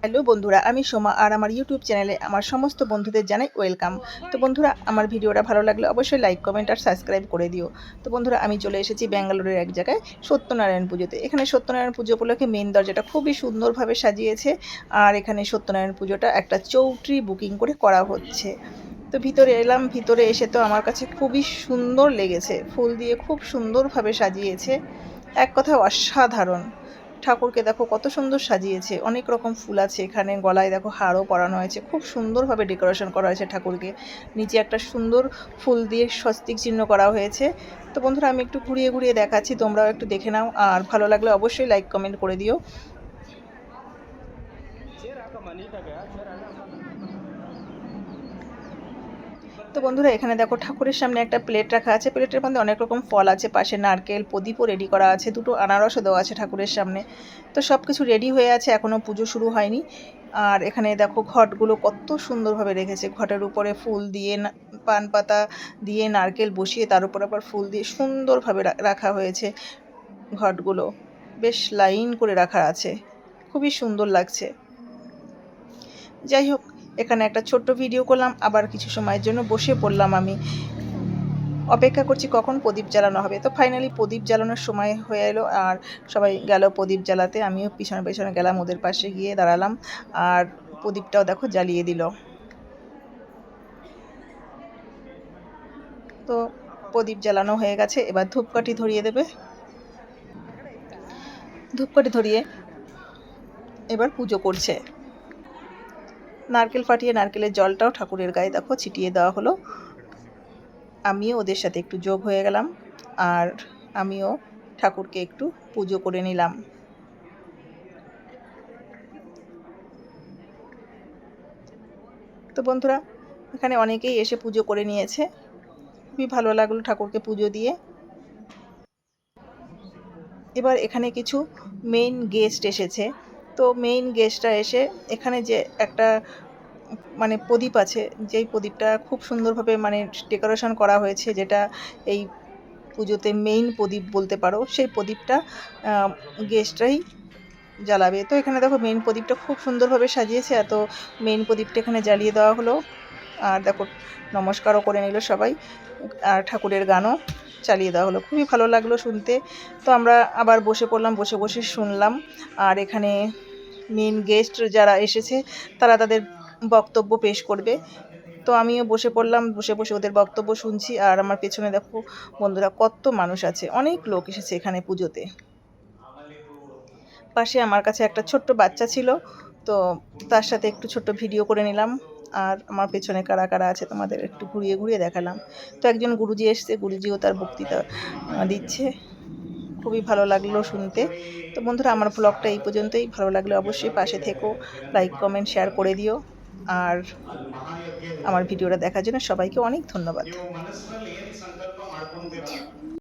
Hello বন্ধুরা, আমি সোমা আর আমার ইউটিউব চ্যানেলে আমার সমস্ত বন্ধুদের জানাই ওয়েলকাম। তো বন্ধুরা, আমার ভিডিওটা ভালো লাগলে অবশ্যই লাইক, কমেন্ট আর সাবস্ক্রাইব করে দিও। তো বন্ধুরা, আমি চলে এসেছি ব্যাঙ্গালোরের এক জায়গায় সত্যনারায়ণ পুজোতে। এখানে সত্যনারায়ণ পুজো উপলক্ষে মেন দরজাটা খুবই সুন্দরভাবে সাজিয়েছে। আর এখানে সত্যনারায়ণ পুজোটা একটা চৌট্রি বুকিং করে করা হচ্ছে। তো ভিতরে এলাম, ভিতরে এসে তো আমার কাছে খুবই সুন্দর লেগেছে। ফুল দিয়ে খুব সুন্দরভাবে সাজিয়েছে। এক কথায় অসাধারণ। ঠাকুরকে দেখো কত সুন্দর সাজিয়েছে, অনেক রকম ফুল আছে এখানে, গলায় দেখো হারও পরানো হয়েছে, খুব সুন্দরভাবে ডেকোরেশন করা হয়েছে ঠাকুরকে। নিচে একটা সুন্দর ফুল দিয়ে স্বস্তিক চিহ্ন করা হয়েছে। তো বন্ধুরা, আমি একটু ঘুরিয়ে ঘুরিয়ে দেখাচ্ছি, তোমরাও একটু দেখে নাও আর ভালো লাগলে অবশ্যই লাইক কমেন্ট করে দিও। তো বন্ধুরা, এখানে দেখো ঠাকুরের সামনে একটা প্লেট রাখা আছে, প্লেটের মধ্যে অনেক রকম ফল আছে, পাশে নারকেল প্রদীপও রেডি করা আছে, দুটো আনারসও দেওয়া আছে ঠাকুরের সামনে। তো সব কিছু রেডি হয়ে আছে, এখনও পুজো শুরু হয়নি। আর এখানে দেখো ঘটগুলো কত সুন্দরভাবে রেখেছে, ঘটের উপরে ফুল দিয়ে পান পাতা দিয়ে নারকেল বসিয়ে তার উপর আবার ফুল দিয়ে সুন্দরভাবে রাখা হয়েছে। ঘটগুলো বেশ লাইন করে রাখা আছে, খুবই সুন্দর লাগছে। যাই হোক, এখানে একটা ছোট্ট ভিডিও করলাম, আবার কিছু সময়ের জন্য বসে পড়লাম আমি। অপেক্ষা করছি কখন প্রদীপ জ্বালানো হবে। তো ফাইনালি প্রদীপ জ্বালানোর সময় হয়ে এলো আর সবাই গেল প্রদীপ জ্বালাতে। আমিও পিছনে পিছনে গেলাম, ওদের পাশে গিয়ে দাঁড়ালাম আর প্রদীপটাও দেখো জ্বালিয়ে দিল। তো প্রদীপ জ্বালানো হয়ে গেছে, এবার ধূপকাঠি ধরিয়ে দেবে। ধূপকাঠি ধরিয়ে এবার পুজো করছে। নারকেল ফাটিয়ে নারকেলের জলটাও ঠাকুরের গায়ে দেখো ছিটিয়ে দেওয়া হলো। আমিও ওদের সাথে একটু যোগ হয়ে গেলাম আর আমিও ঠাকুরকে একটু পুজো করে নিলাম। তো বন্ধুরা, এখানে অনেকেই এসে পুজো করে নিয়েছে, খুবই ভালো লাগলো ঠাকুরকে পুজো দিয়ে। এবার এখানে কিছু মেইন গেস্ট এসেছে। তো মেইন গেস্টরা এসে এখানে যে একটা মানে প্রদীপ আছে, যেই প্রদীপটা খুব সুন্দরভাবে মানে ডেকোরেশন করা হয়েছে, যেটা এই পুজোতে মেইন প্রদীপ বলতে পারো, সেই প্রদীপটা গেস্টরাই জ্বালাবে। তো এখানে দেখো মেইন প্রদীপটা খুব সুন্দরভাবে সাজিয়েছে, এত মেইন প্রদীপটা এখানে জ্বালিয়ে দেওয়া হলো। আর দেখো নমস্কারও করে নিল সবাই, আর ঠাকুরের গানও চালিয়ে দেওয়া হলো, খুবই ভালো লাগলো শুনতে। তো আমরা আবার বসে পড়লাম, বসে বসে শুনলাম। আর এখানে মেন গেস্ট যারা এসেছে তারা তাদের বক্তব্য পেশ করবে। তো আমিও বসে পড়লাম, বসে বসে ওদের বক্তব্য শুনছি। আর আমার পেছনে দেখো বন্ধুরা কত মানুষ আছে, অনেক লোক এসেছে এখানে পুজোতে। পাশে আমার কাছে একটা ছোট্ট বাচ্চা ছিল, তো তার সাথে একটু ছোট্ট ভিডিও করে নিলাম। আর আমার পেছনে কারা কারা আছে তোমাদের একটু ঘুরিয়ে ঘুরিয়ে দেখালাম। তো একজন গুরুজি এসছে, গুরুজিও তার বক্তৃতা দিচ্ছে, খুবই ভালো লাগলো শুনতে। তো বন্ধুরা, আমার ব্লগটা এই পর্যন্তই। ভালো লাগলে অবশ্যই পাশে থেকো, লাইক কমেন্ট শেয়ার করে দিও। আর আমার ভিডিওটা দেখার জন্য সবাইকে অনেক ধন্যবাদ।